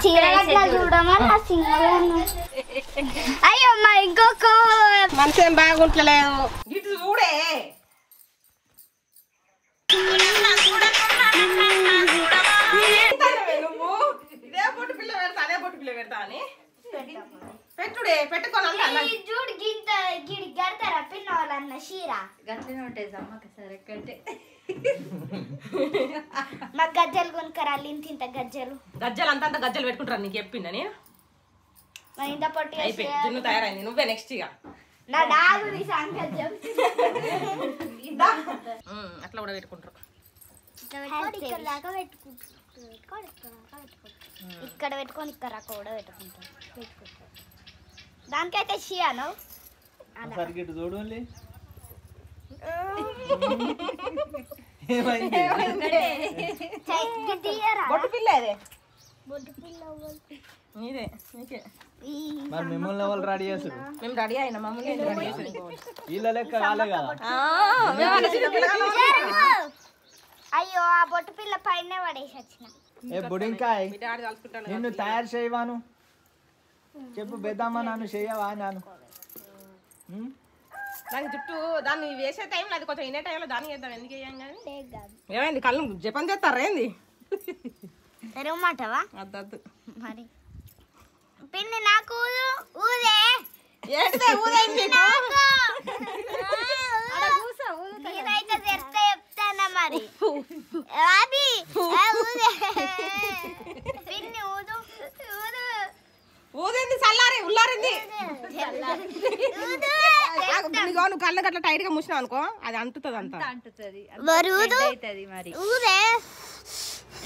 చీరగట్లా చూడమని ఆ సింగల్ అయ్యో మా ఇంకొక మనసు ఏం బాగుంటలేదు ఇటు చూడే నువ్వు ఇదే పొట్టు పిల్ల పెడతా అదే పొట్టు పిల్ల పెడతా అని పెట్టుడే పెట్టుకోవాలి చూడు గింత గిడి గడతారా పిన్న వాళ్ళన్న చీర గట్లనే ఉంటాయి అమ్మకి సరే కట్టే మా గజ్జలు కొనుక్కరాలి ఇంత గజ్జలు గజ్జలు అంతా గజ్జలు పెట్టుకుంటారు నీకు చెప్పిందా నేను ఇంత పొట్టి అయిపోయింది జున్ను తయారైంది నువ్వే నెక్స్ట్ ఇక నా డాగుని సంగతి అట్లా కూడా పెట్టుకుంటారు ఇక్కడ పెట్టుకొని ఇక్కడ కూడా పెట్టుకుంటాం దానికైతే షియాను సరిగ్గా చూడండి బొట్టు పిల్ల అదే నీదే నీకే మరి మిమ్మల్ని ఎవరు రెడీ చేస్తారు మేము రెడీ అయినా మమ్మల్ని వీళ్ళ లెక్క కాలే కదా అయ్యో ఆ బొట్టు పిల్ల పైన పడేసి వచ్చిన ఏ బుడింకాయ్ నిన్ను తయారు చేయవాను చెప్పు పెద్దమ్మ నన్ను చేయవా నాను దాని చుట్టూ దాన్ని వేసే టైంలో అది కొంచెం ఇనే టైంలో దాన్ని చేద్దాం ఎందుకు వేయం కానీ ఏమైంది కళ్ళు జపం చేస్తారా ఏంది తెరవమాటవా అద్దద్దు మరి పిన్ని నాకు ఊదే ఏంటిదే ఊదైంది నేనైతే తెస్తే చెప్తానా మరి అవి ఊదే పిన్ని ఊదు ఊదు ఊదింది చల్లారి ఉల్లారింది నువ్వు కళ్ళు గట్ల టైట్ గా మూసినావు అనుకో అది అంటుతుంది అంత అంటుతుంది మరి మరి ఊదే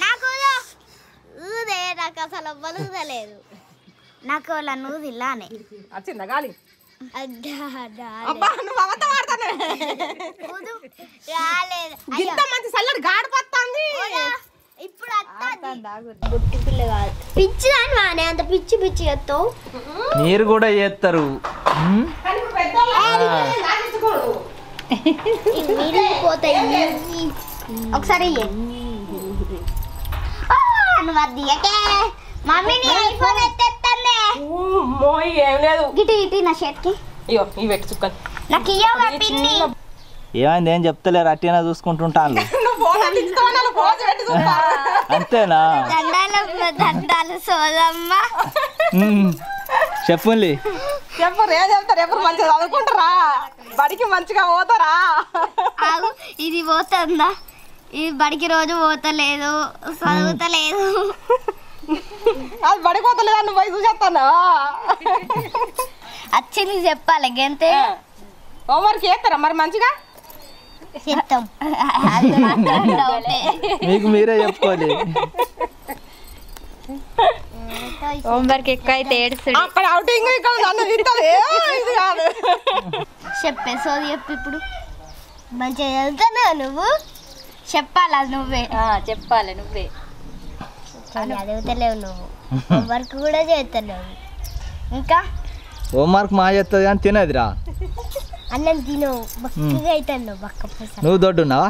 నాకు ఊదే నాకు అసలు బలుగుదలేదు నాకు వాళ్ళ నూది ఇలానే వచ్చిందా గాలి అడ్డా అబ్బా నువ్వు అబద్ధం ఆడతానే రాలేదు ఇంత మంచి చల్లడి గాడి పత్తాంది ఇప్పుడు బుట్టి పిల్ల కాదు పిచ్చి దాని వానే అంత పిచ్చి పిచ్చి ఎత్తావు మీరు కూడా చేస్తారు పోతాయి ఒకసారి నువ్వు అది మమ్మీని ఐఫోన్ ఎత్తేస్తానే ఏం లేదు గిటి గిటి నా షర్ట్ కి ఇగో ఇవి పెట్టు చుక్కని నాకు ఇయ్యవా పిన్ని ఏమైంది ఏం చెప్తలేరు అట్టినా చూసుకుంటుంటాను అంతేనా దండాలు సోదమ్మ చెప్పండి చెప్పరు ఏం చెప్తారు ఎప్పుడు మంచిగా చదువుకుంటారా బడికి మంచిగా పోతారా ఆగు ఇది పోతుందా ఇది బడికి రోజు పోతలేదు చదువుతలేదు అది బడికి పోతలేదు నువ్వు పోయి చూసేస్తాను వచ్చింది చెప్పాలి గంతే హోంవర్క్ చేస్తారా మరి మంచిగా చెప్తాం మీకు మీరే చెప్పుకోవాలి హోంవర్క్ ఎక్కువ అయితే ఏడుస్తాడు అక్కడ అవుటింగ్ ఇక్కడ నన్ను తింటది ఇది కాదు చెప్పే సోది చెప్పు ఇప్పుడు మంచిగా చదువుతున్నావు నువ్వు చెప్పాలా నువ్వే చెప్పాలి నువ్వే చదువుతలేవు నువ్వు వర్క్ కూడా చేస్తలేవు ఇంకా హోంవర్క్ మా చేస్తుంది అని తినదిరా అన్నం తిను బక్కగా అవుతాను బక్క నువ్వు దొడ్డున్నావా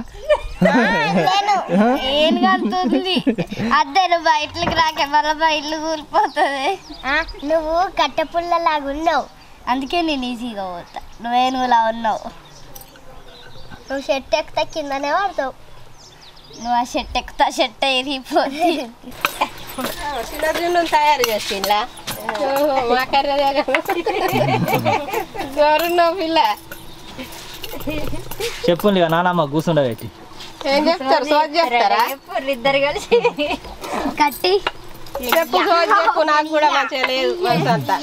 ఏం కలుతుంది అదే నువ్వు బయటకి రాకే మళ్ళీ ఇల్లు కూలిపోతుంది నువ్వు కట్టెపుల్లలాగా ఉన్నావు అందుకే నేను ఈజీగా పోతా నువ్వేనులా ఉన్నావు నువ్వు షర్ట్ ఎక్కుతా కిందనే పడతావు నువ్వు ఆ షర్ట్ ఎక్కుతా షర్ట్ ఎరిగిపోతుంది చిన్న తయారు చేసిందా గోరున్నావు పిల్ల చెప్పండి ఇక నానమ్మ కూర్చుండబెట్టి ఏం చెప్తారు సోజ్ చేస్తారా ఇద్దరు కలిసి కట్టి చెప్పు సోజ్ చెప్పు నాకు కూడా మంచిగా లేదు మనసు అంతా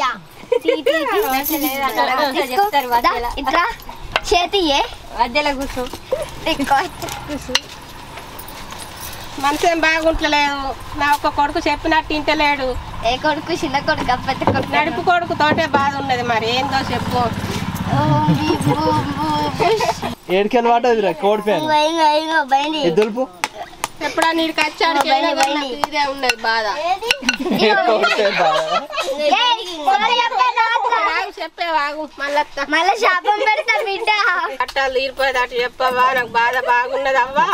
చెప్తారు ఇట్లా చేతియే మధ్యలో కూర్చో మనసు ఏం బాగుంటలేదు నా ఒక్క కొడుకు చెప్పినట్టు ఇంటలేడు ఏ కొడుకు చిన్న కొడుకు పెద్ద కొడుకు నడుపు కొడుకు తోటే బాధ ఉన్నది మరి ఏందో చెప్పు ఏడుకెళ్ళి పట్టదురా కోడి పేరు దులుపు ఎప్పుడా నీడికి వచ్చాడు ఇదే ఉన్నది బాధ చెప్పేవాగు మళ్ళీ శాపం పెడతా బిడ్డ. కట్టాలు తీరిపోయేది చెప్పవా, నాకు బాధ బాగున్నది అవ్వా,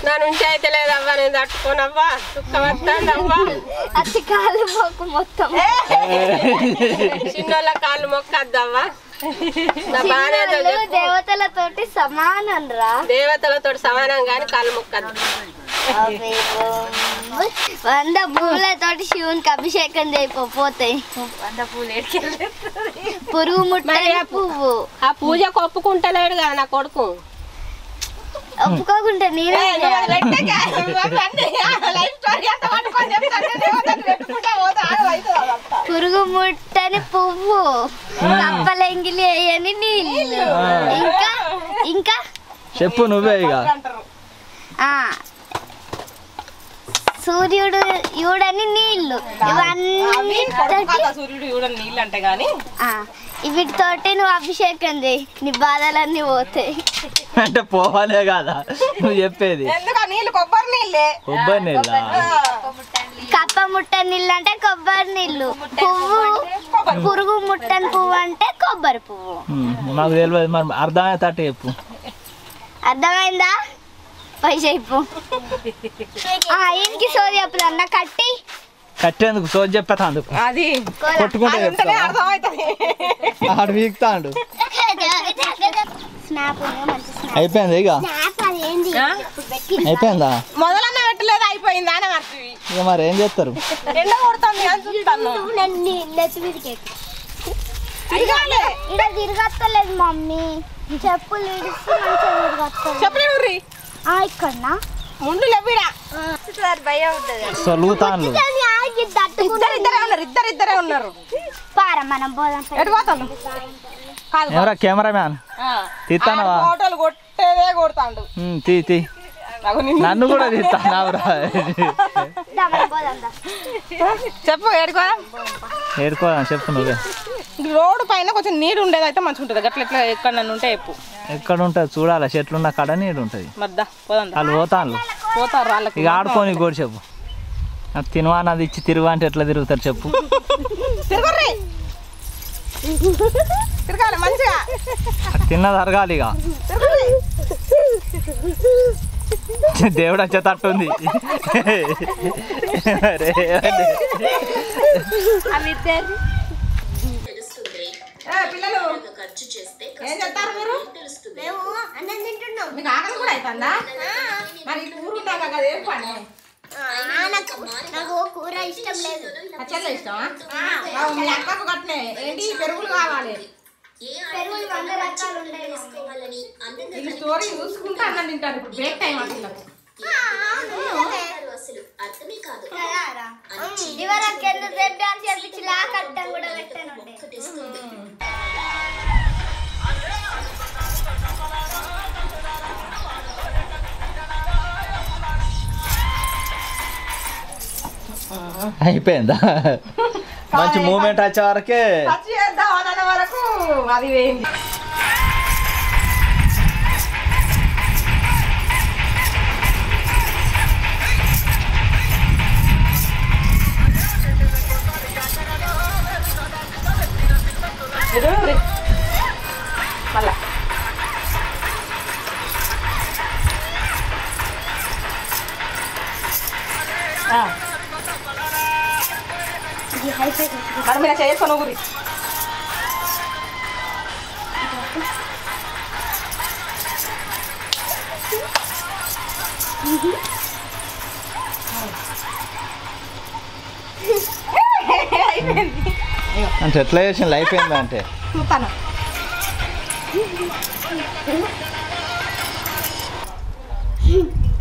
నా నుంచి అయితే లేదవ్వా, నేను తట్టుకోనవ్వా, దుఃఖం వస్తుందవ్వా. అతి కాలు మొక్కు మొత్తం చిన్నోళ్ళ కాళ్ళు మొక్కద్దవ్వా. దేవతలతోటి సమానం రా, దేవతలతో సమానం గాని కాళ్ళు మొక్కద్దు. 100 పూలతోటి శివునికి అభిషేకం చేయకపోతాయి. 100 పూలు ఏడ్కెళ్ళి పురుగు ముట్టని పువ్వు. ఆ పూజకు ఒప్పుకుంటలేడు కదా నా కొడుకు. ఒప్పుకోకుంటే నేనే పురుగు ముట్టని పువ్వు, కప్పలెంగిలి వేయని నీళ్ళు, ఇంకా ఇంకా చెప్పు నువ్వే ఇక. సూర్యుడు యూడని నీళ్లు, ఇవన్నీ సూర్యుడు చూడని నీళ్ళు అంటే గాని వీటితోటి నువ్వు అభిషేకం చేయి, నీ బాధలన్నీ పోతాయి. అంటే పోవాలే కదా నువ్వు చెప్పేది. నీళ్ళు కొబ్బరి నీళ్ళే. కొబ్బరి నీళ్ళ? కప్ప ముట్ట నీళ్ళు అంటే కొబ్బరి నీళ్ళు, పువ్వు పురుగు ముట్టని పువ్వు అంటే కొబ్బరి పువ్వు. మాకు తెలియదు, మరి అర్థమయ్యేటట్టు చెప్పు. అర్థమైందా? పైసా ఇప్పు. ఇంటికి సోది చెప్పుదన్న కట్టి కట్టేందుకు సోది చెప్పేందుకు అది కొట్టుకుంటే ఆడు వీక్తాడు. అయిపోయింది ఇక, అయిపోయిందా? మొదలన్న పెట్టలేదు, అయిపోయిందా అని మర్చివి. ఇక మరి ఏం చేస్తారు? ఎండ కొడుతుంది అని చూస్తాను. ఇక్కడ తిరగత్తలేదు మమ్మీ, చెప్పులు ఇడిసి మంచిగా తిరగత్తలేదు. చెప్పలేరు ఇక్కడ ముందు లేవిడా భయం ఉంటుంది. సొలుగుతాను. ఇద్దరే ఉన్నారు. పారా మనం పోదాం. ఎటు పోతాను? ఎవరా కెమెరా మ్యాన్? తీస్తానవా? ఫోటోలు కొట్టేదే కొడతాడు. తీ నన్ను కూడా తీస్తాను. చెప్పు ఏడుకోదా చెప్పు నువ్వే. రోడ్డు పైన కొంచెం నీరు ఉండేది అయితే మంచిగా ఉంటుంది. గట్ల ఎట్లా ఎక్కడ నన్ను ఉంటే చెప్పు. ఎక్కడ ఉంటుంది చూడాలి, చెట్లున్న కాడ నీడు ఉంటుంది. మద్దా పోదాం. వాళ్ళు పోతాను పోతారు వాళ్ళకి. ఇక ఆడుకోని కూడా చెప్పు. నాకు తినవానది ఇచ్చి తిరుగు అంటే ఎట్లా తిరుగుతారు చెప్పు. తిరగాలి మంచిగా, తిన్నది అరగాలి. ఇక దేవుడు వచ్చేటట్టుంది. పిల్లలు ఏం చెప్తారు మీరు? మీకు ఆకలి కూడా అవుతుందా? మరి కూర ఉంటాక కదా ఏం పని? నాకు కూర ఇష్టం లేదు. పచ్చళ్ళు ఇష్టమా? మీ అక్కకు కట్టినే ఏంటి పెరుగులు కావాలి. పెరుగులు 100 రకాలు ఉంటాయి. ఈ స్టోరీ చూసుకుంటే అన్నం తింటారు. ఇప్పుడు బ్రేక్ టైం అసలు. ఇవరకు ఎంతసేపు డాన్స్ చేపించి లాకట్టం కూడా పెట్టాను. అయిపోయిందా? మంచి మూమెంట్ వచ్చే వరకే చేద్దాం అన్న వరకు అది వేయండి. మళ్ళా మరి మీరు చేసుకొని ఊరి అంటే ఎట్లా చేసిన లైఫ్ ఏందా అంటే చూస్తాను.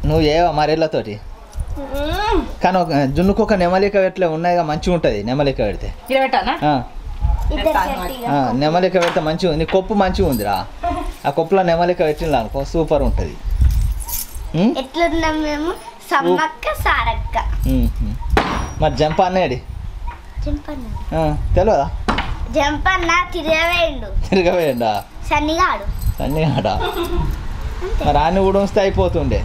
నువ్వు ఏవా మరేళ్ళతోటి కానీ జున్నుకు ఒక నెమలిక ఎట్లా ఉన్నాయిగా మంచిగా ఉంటుంది. నెమలిక పెడితే నెమలిక పెడితే మంచిగా ఉంది. కొప్పు మంచిగా ఉందిరా. ఆ కొప్పులో నెమలిక పెట్టిన అనుకో సూపర్ ఉంటుంది. ఎట్లున్నాం మేము? సమ్మక్క సారక్క. మరి జంప అన్నాడు తెలియదా? జంపన్న తిరగవేయండా? సన్నిగాడు మరి అన్ని కూడా వస్తే అయిపోతుండే.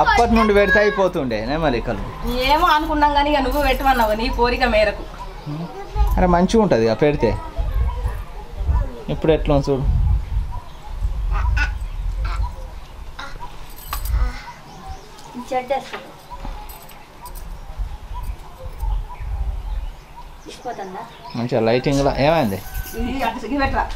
అప్పటి నుండి పెడితే అయిపోతుండే నెమలికలు. ఏమో అనుకున్నాం కానీ ఇక నువ్వు పెట్టమన్నావు నీ కోరిక మేరకు. అరే మంచిగా ఉంటుంది ఇక పెడితే. ఇప్పుడు ఎట్లా ఉంది చూడు. మంచిగా లైటింగ్లో ఏమైంది? ఇది అటు సిగ్గి పెట్టరా.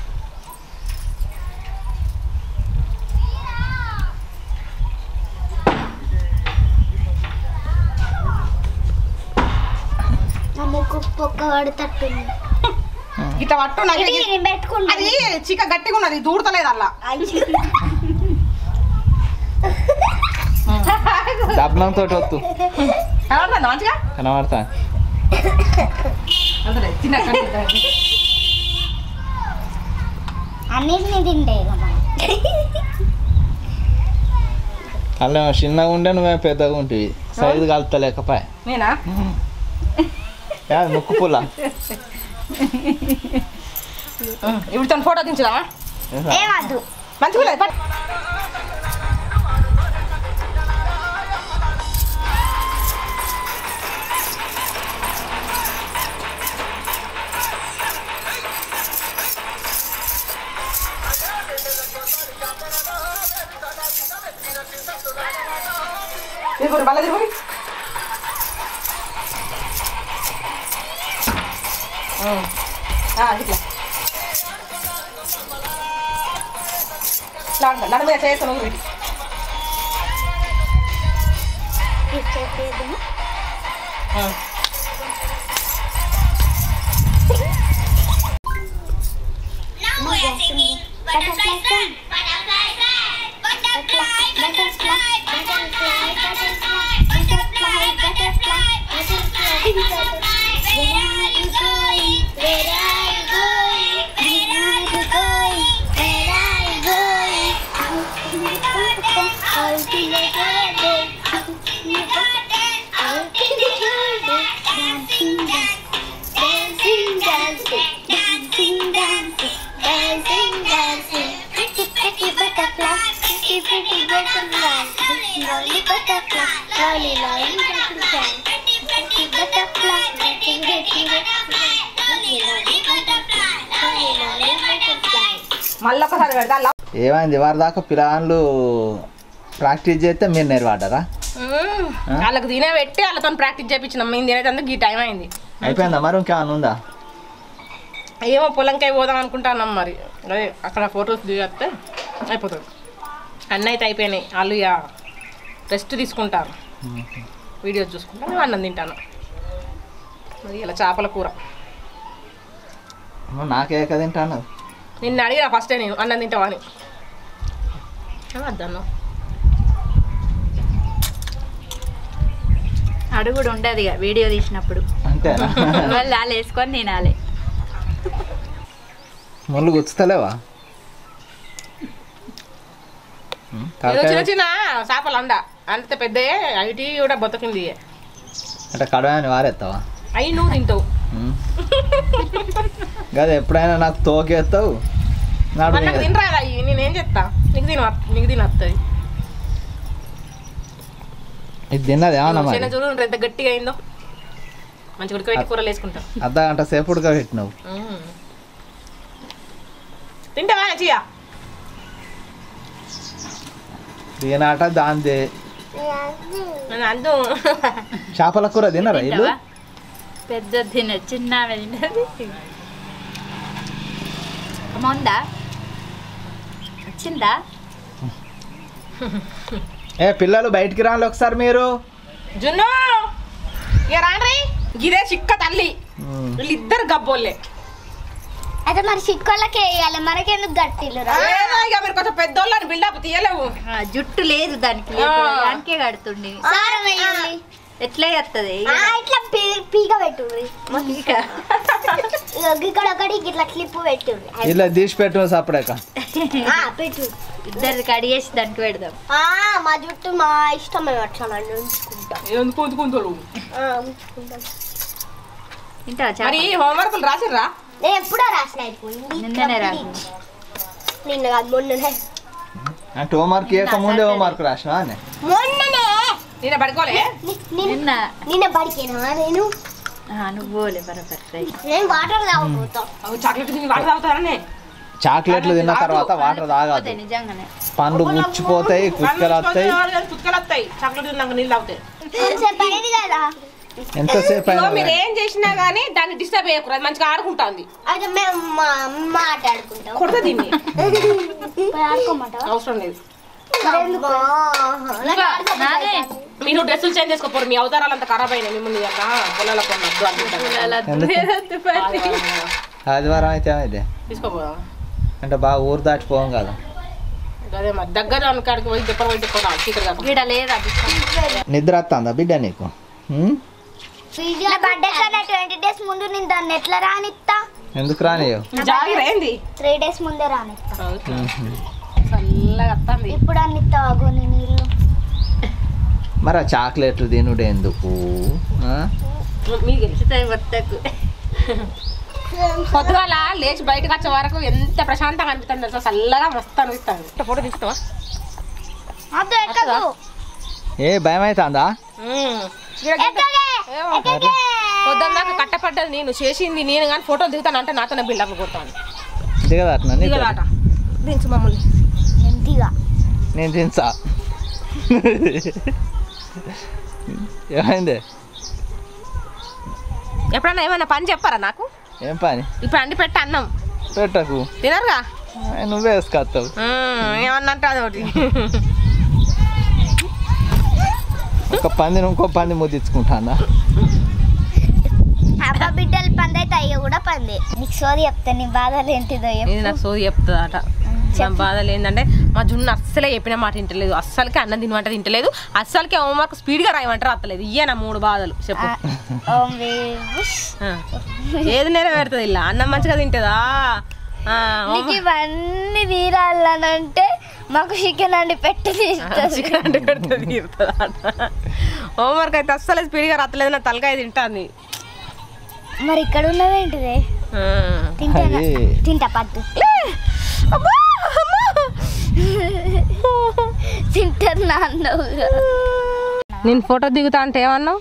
ఇట్లా పట్టు నాకు అది చిక్క గట్టిగా ఉన్నది దూడతలేదు అలా. దబ్బనంతో వద్దు కనబడుతుందా మంచిగా? కనబడతా. చిన్న అన్నిటిని తింటే అలా చిన్నగా ఉండే నువ్వే పెద్దగా ఉంటుంది. సైజు కలుపుతలేకపోయా. నేనా ముక్కు పుల్ల. ఇప్పుడు తను ఫోటో దించుదా? ఏమద్దు మంచిగా లేదు. తిరుగురు మళ్ళీ తిరుగురు. ఇట్లా నన్ను మీద చేస్తాను. మళ్ళీ ఒకసారి పెడతా. ఏమైంది? వారి దాకా పిల్లలు ప్రాక్టీస్ చేస్తే మీరు నేర్వాడారా? వాళ్ళకి తినే పెట్టి వాళ్ళతో ప్రాక్టీస్ చేయించినాం. మేము తినేటందుకు ఈ టైం అయింది. అయిపోయిందా మరి? ఇంకేమైనా ఉందా? ఏమో పొలంకాయ పోదాం అనుకుంటున్నాం. మరి అదే అక్కడ ఫొటోస్ దిగేస్తే అయిపోతుంది. అన్నీ అయితే అయిపోయినాయి. వాళ్ళు ఇక రెస్ట్ తీసుకుంటారు, వీడియోస్ చూసుకుంటాను. అన్నం తింటాను. మరి ఇలా చేపల కూర నాకే తింటాను. నిన్ను అడిగినా ఫస్టే నేను అన్నం తింటావా అని. వద్దన్నా అడుగుడు ఉండదు ఇక వీడియో తీసినప్పుడు. అంతేనా? వాళ్ళు వాళ్ళు వేసుకొని తినాలి. ముళ్ళు గుచ్చుతలేవా? చిన్న చిన్న చేపలు అంతే పెద్ద ఐటీ కూడా బతుకింది. అంటే కడవాని వారేస్తావా? అవి నువ్వు తింటావు కదా. ఎప్పుడైనా నాకు తోకేస్తావు. నాకు తినరాదు అవి. నేనేం చెప్తా? నీకు తినొస్తుంది. ఇది తిన్నది ఏమన్నా? చిన్న చూడు ఎంత గట్టిగా అయిందో. మంచి ఉడకబెట్టి కూరలు వేసుకుంటాం. అర్ధ గంట సేపు ఉడకబెట్టినావు. తింటావా చియా? దీనాట దాందే. అందు చేపల కూర తినరా ఇల్లు? పెద్ద తిన చిన్న ఉందా? వచ్చిందా? ఏ పిల్లలు బయటికి రాలి ఒకసారి మీరు. జున్ను ఇక రాండ్రీ. గిదే చిక్క తల్లి. వీళ్ళిద్దరు గబ్బోళ్ళే. అయితే మరి చిక్కోళ్ళకే వేయాలి, మనకెందుకు గట్టిలు? ఇక మీరు కొంచెం పెద్దోళ్ళని బిల్డప్ తీయలేవు. జుట్టు లేదు దానికి, దానికే కడుతుండే. ఎట్లా చేస్తుంది? ఇట్లా పీక పెట్టు, ఇక్కడ ఒకటి ఇట్లా క్లిప్ పెట్టు, ఇలా తీసి పెట్టు సపరేక పెట్టు. ఇద్దరు కడిగేసి దానికి పెడదాం. మా జుట్టు మా ఇష్టం అట్లా ఉంచుకుంటాం. మరి హోంవర్క్లు రాసిర్రా? నేను ఎప్పుడో రాసిన, అయిపోయింది. నిన్ననే రాసిన. నిన్న కాదు మొన్ననే. అంటే హోంవర్క్ చేయక ముందే హోంవర్క్ రాసినా? మొన్న నిన్న పడుకోలే నిన్న పడికేనా నేను నువ్వు పోలే బరబర్ నేను వాటర్ తాగుతా చాక్లెట్ తిని వాటర్ తాగుతారనే చాక్లెట్లు తిన్న తర్వాత వాటర్ తాగాలి నిజంగానే పండ్లు ముచ్చిపోతాయి కుక్కలు వస్తాయి కుక్కలు వస్తాయి చాక్లెట్ తిన్నాక నీళ్ళు తాగుతాయి కదా ఎంతసేపు అయినా మీరు ఏం చేసినా గానీ దాన్ని డిస్టర్బ్ చేయకూడదు అది మంచిగా ఆడుకుంటుంది అయితే మేము మాట్లాడుకుంటాం కొడతా దీన్ని ఆడుకోమంటావా అవసరం లేదు మీరు డ్రెస్సులు చేంజ్ చేసుకోపోరు మీ అవతారాలు అంతా ఖరాబ్ అయినాయి మిమ్మల్ని అలా పొలాల కొన్నట్టు ఆదివారం అయితే ఏమైతే తీసుకోపోదా అంటే బాగా ఊరు దాటిపోం కదా అదే మరి దగ్గర కాడికి పోయి చెప్పర పోయి చెప్పరా చీకటి గిడ లేదా నిద్ర వస్తుందా బిడ్డ నీకు బర్త్డే కన్నా 20 days ముందు నేను దాన్ని ఎట్లా రానిస్తా ఎందుకు రానియవు జాగ్రత్త ఏంది 3 days ముందే రానిస్తా చల్లగా వస్తుంది ఇప్పుడు అన్నిస్తావా కొన్ని నీళ్ళు మరి ఆ చాక్లెట్లు తినుడు ఎందుకు మీకు ఇస్తాయి వద్దకు పొద్దుగాల లేచి బయటకు వచ్చే వరకు ఎంత ప్రశాంతంగా అనిపిస్తుంది తెలుసా చల్లగా మస్తు అనిపిస్తుంది ఫోటో తీస్తావా అద్దు ఎక్కదు ఏ భయం అవుతుందా పొద్దున్న దాకా కట్టపడ్డది నేను చేసింది నేను కానీ ఫోటోలు దిగుతాను అంటే నాతోనే బిల్డప్ కొడతాను దిగదాట దిగలాట దించు మమ్మల్ని ఎంతిగా నేను తినసా ఏమైంది ఎప్పుడన్నా ఏమైనా పని చెప్పారా నాకు ఏం పని ఇప్పుడు అండి పెట్ట అన్నం పెట్టకు తినరుగా నువ్వే వేసుకొస్తావు ఏమన్నా అంటే అదొకటి ఒక పందిని ఇంకో పంది ముద్దించుకుంటానా అబ్బా బిడ్డలు పంది అయితే అయ్య కూడా పంది నీకు సోది చెప్తా నీ బాధలు ఏంటిదో ఇది నాకు సోది చెప్తుందట నా బాధలు ఏంటంటే మా జున్ను అస్సలే చెప్పిన మాట తింటలేదు అస్సలకి అన్నం తినమంటే తింటలేదు అస్సలకి హోంవర్క్ స్పీడ్గా రాయమంటారు అత్తలేదు ఇయ్య నా 3 బాధలు చెప్పు ఏది నెరవేరుతుంది ఇలా అన్నం మంచిగా తింటుందా నీకు ఇవన్నీ తీరాలనంటే మాకు చికెన్ అండి పెట్టి చికెన్ అంటే పెడితే తీరుతుందా హోంవర్క్ అయితే అస్సలే స్పీడ్గా రాత్తలేదు నా తలకాయ తింటాంది మరి ఇక్కడ ఉన్నది ఏంటిది తింటా పట్టు తింటారు నాన్నవు నేను ఫోటో దిగుతా అంటే ఏమన్నావు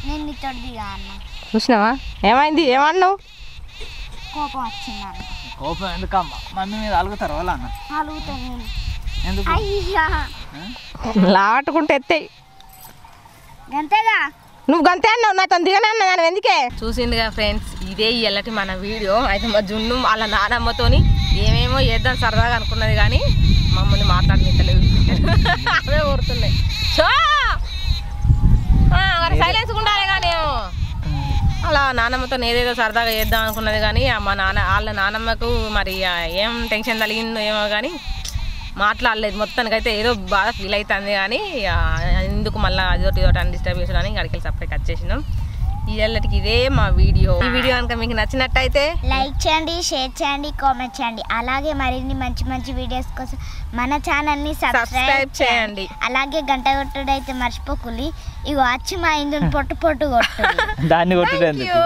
నేను నీతో దిగా అన్న చూసినావా ఏమైంది ఏమన్నావు కోపం వచ్చింది అన్న కోపం ఎందుకమ్మా మమ్మీ మీద అలుగుతారు వాళ్ళ అన్న అలుగుతాను ఎందుకు అయ్యా లాటుకుంటే ఎత్తాయి అంతేగా నువ్వు గంతే అన్నావు నాతో దిగనే అన్నా నేను ఎందుకే చూసిందిగా ఫ్రెండ్స్ ఇదే ఇళ్ళటి మన వీడియో అయితే మా జున్ను వాళ్ళ నానమ్మతోని ఏమేమో చేద్దాం సరదాగా అనుకున్నది కానీ మమ్మల్ని మాట్లాడనిస్తలేదు అవే కోరుతున్నాయి సైలెన్స్ ఉండాలి కానీ అలా నానమ్మతో ఏదేదో సరదాగా చేద్దాం అనుకున్నది కానీ మా వాళ్ళ నానమ్మకు మరి ఏం టెన్షన్ కలిగిందో ఏమో కానీ మాట్లాడలేదు మొత్తానికైతే ఏదో బాగా ఫీల్ అవుతుంది కానీ ఎందుకు మళ్ళీ అదొకటి ఇదొకటి అని డిస్టర్బ్ చేసాడని అక్కడికి సపరేట్ కట్ చేసినాం ఇళ్ళకి ఇదే మా వీడియో ఈ వీడియో కనుక మీకు నచ్చినట్టయితే లైక్ చేయండి షేర్ చేయండి కామెంట్ చేయండి అలాగే మరిన్ని మంచి మంచి వీడియోస్ కోసం మన ఛానల్ని సబ్స్క్రైబ్ చేయండి అలాగే గంట కొట్టుడు అయితే మర్చిపోకులి ఇగో వచ్చి మా ఇందుని పొట్టు కొట్టు దాన్ని కొట్టుడు ఎందుకు